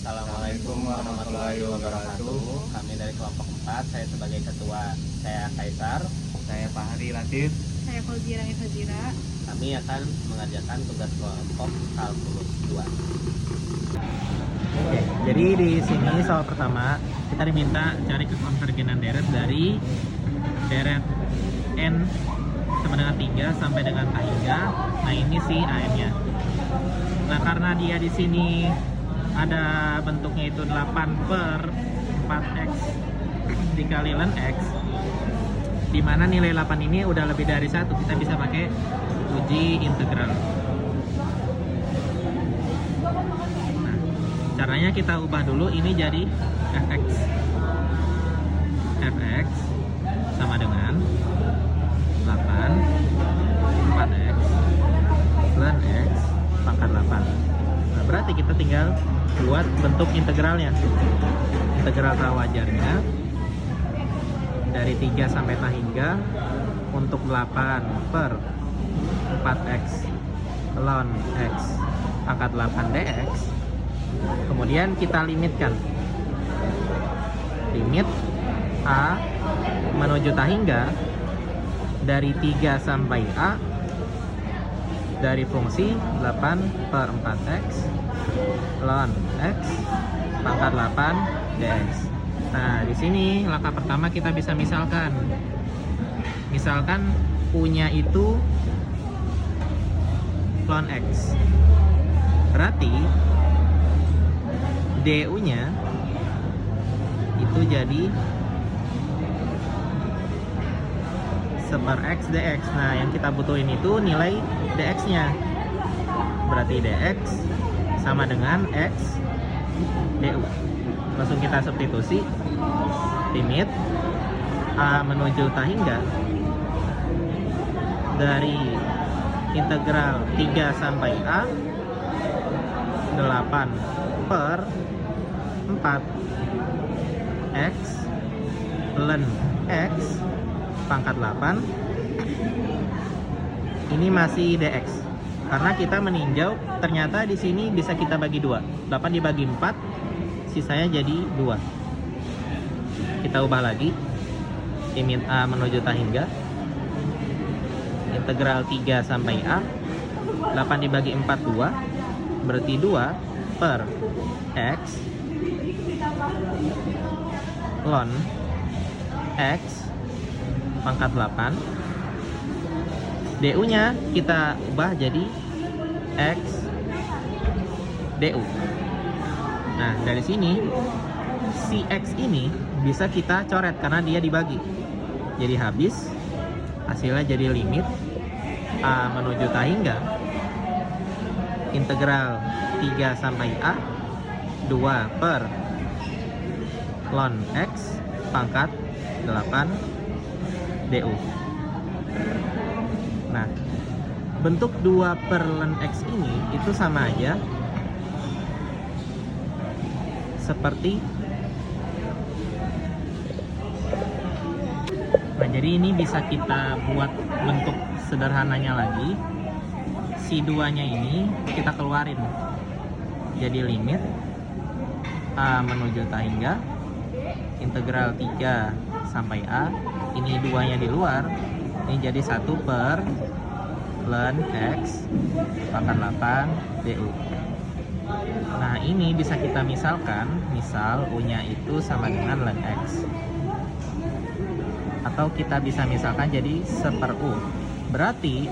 Assalamualaikum warahmatullahi wabarakatuh. Kami dari kelompok 4, saya sebagai ketua. Saya Kaisar. Saya Fahri Latif. Saya Fauzira Fazira. Kami akan mengerjakan tugas kelompok kalkulus 2. Oke, jadi di sini soal pertama kita diminta cari kekonvergenan deret dari deret n sama dengan 3 sampai dengan hingga. Nah, ini si AM-nya. Nah, karena dia di sini ada bentuknya itu 8 per 4x dikali ln x, dimana nilai 8 ini udah lebih dari 1, kita bisa pakai uji integral. Nah, caranya kita ubah dulu ini jadi fx. Fx sama dengan 8 4x ln x pangkat 8. Nah, berarti kita tinggal buat bentuk integralnya. Integral wajarnya dari 3 sampai hingga untuk 8 per 4x ln x pangkat 8 dx. Kemudian kita limitkan. Limit a menuju hingga dari 3 sampai a dari fungsi 8 per 4x ln x pangkat 8 dx. Nah, di sini langkah pertama kita bisa misalkan punya itu ln x. Berarti du-nya itu jadi seper x dx. Nah, yang kita butuhin itu nilai dx-nya. Berarti dx sama dengan x du. Langsung kita substitusi. Limit a menuju hingga dari integral 3 sampai a 8 per 4 x ln x pangkat 8. Ini masih dx karena kita meninjau ternyata di sini bisa kita bagi 2. 8 dibagi 4 sisanya jadi 2. Kita ubah lagi. Limit a menuju hingga integral 3 sampai a 8 dibagi 4 2 berarti 2 per x ln x pangkat 8. du-nya kita ubah jadi x du. Nah, dari sini si x ini bisa kita coret karena dia dibagi. Jadi habis hasilnya jadi limit a menuju hingga integral 3 sampai a 2 per ln x pangkat 8 du. Nah, bentuk 2 per ln x ini itu sama aja seperti. Nah, jadi ini bisa kita buat bentuk sederhananya lagi. Si 2-nya ini kita keluarin. Jadi limit a menuju hingga integral 3 sampai a. Ini 2-nya di luar. Ini jadi 1 per ln x pangkat 8 du. Nah, ini bisa kita misalkan, misal u-nya itu sama dengan ln x. Atau kita bisa misalkan jadi seper u. Berarti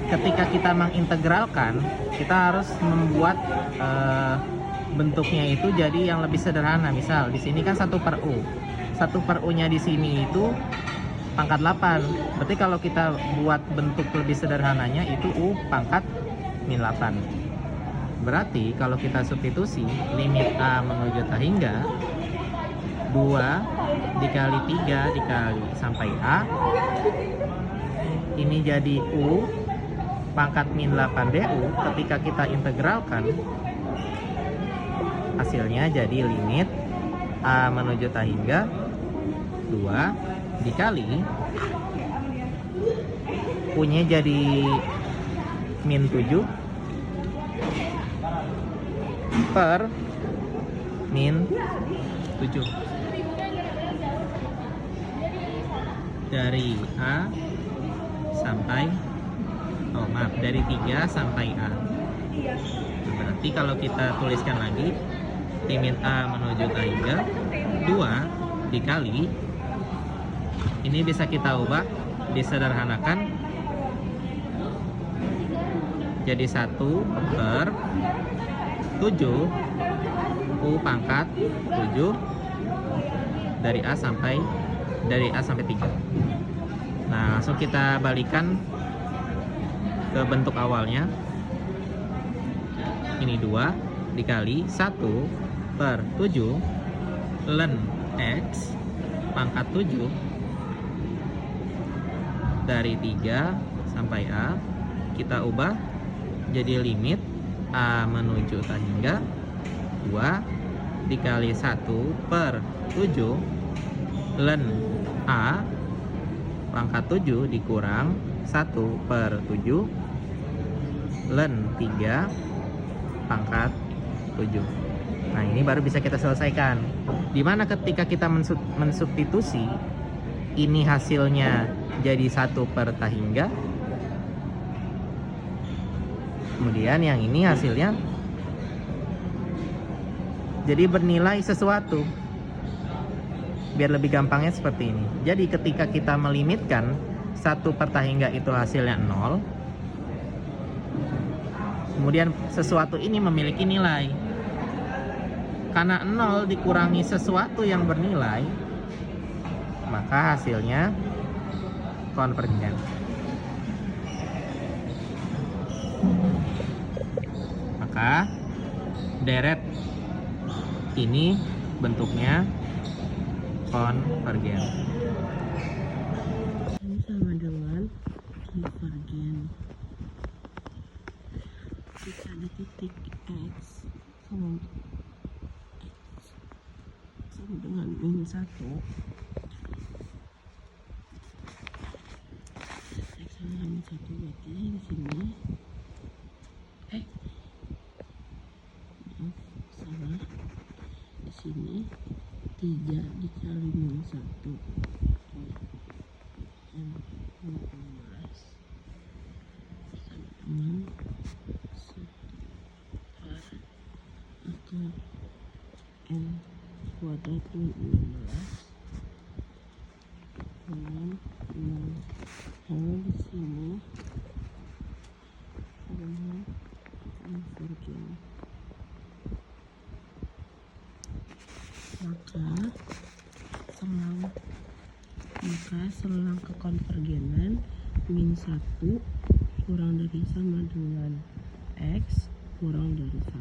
ketika kita mengintegralkan, kita harus membuat bentuknya itu jadi yang lebih sederhana. Misal di sini kan 1 per u. 1 per u-nya di sini itu pangkat 8. Berarti kalau kita buat bentuk lebih sederhananya itu u pangkat min 8. Berarti kalau kita substitusi limit a menuju hingga 2 dikali 3 dikali sampai a, ini jadi u pangkat min 8 du. Ketika kita integralkan, hasilnya jadi limit a menuju hingga 2 dikali u-nya jadi min 7 per min 7. Dari A sampai dari 3 sampai A. Berarti kalau kita tuliskan lagi, limit A menuju T3 2 dikali, ini bisa kita ubah, disederhanakan jadi 1 per 7 U pangkat 7 dari A sampai 3. Nah, langsung kita balikan ke bentuk awalnya. Ini 2 dikali 1 per 7 ln X pangkat 7 dari 3 sampai A. Kita ubah jadi limit A menuju T3 2 dikali 1 per 7 ln A pangkat 7 dikurang 1 per 7 ln 3 pangkat 7. Nah, ini baru bisa kita selesaikan. Dimana ketika kita mensubstitusi, ini hasilnya jadi 1 per T3. Kemudian yang ini hasilnya jadi bernilai sesuatu. Biar lebih gampangnya seperti ini. Jadi ketika kita melimitkan 1 per T3 itu hasilnya 0, kemudian sesuatu ini memiliki nilai. Karena 0 dikurangi sesuatu yang bernilai, maka hasilnya konvergen. Maka deret ini bentuknya konvergen. Ini sama dengan konvergen. Jika ada titik X sama dengan min 1, X sama dengan min 1 berarti di sini salah, di sini 3 dikali min 1 N 15 sama dengan 1 per akar N kuadrat min 16 dengan 0. Lalu di sini dengan konvergen. Maka selang kekonvergenan min 1 kurang dari sama dengan X kurang dari 1.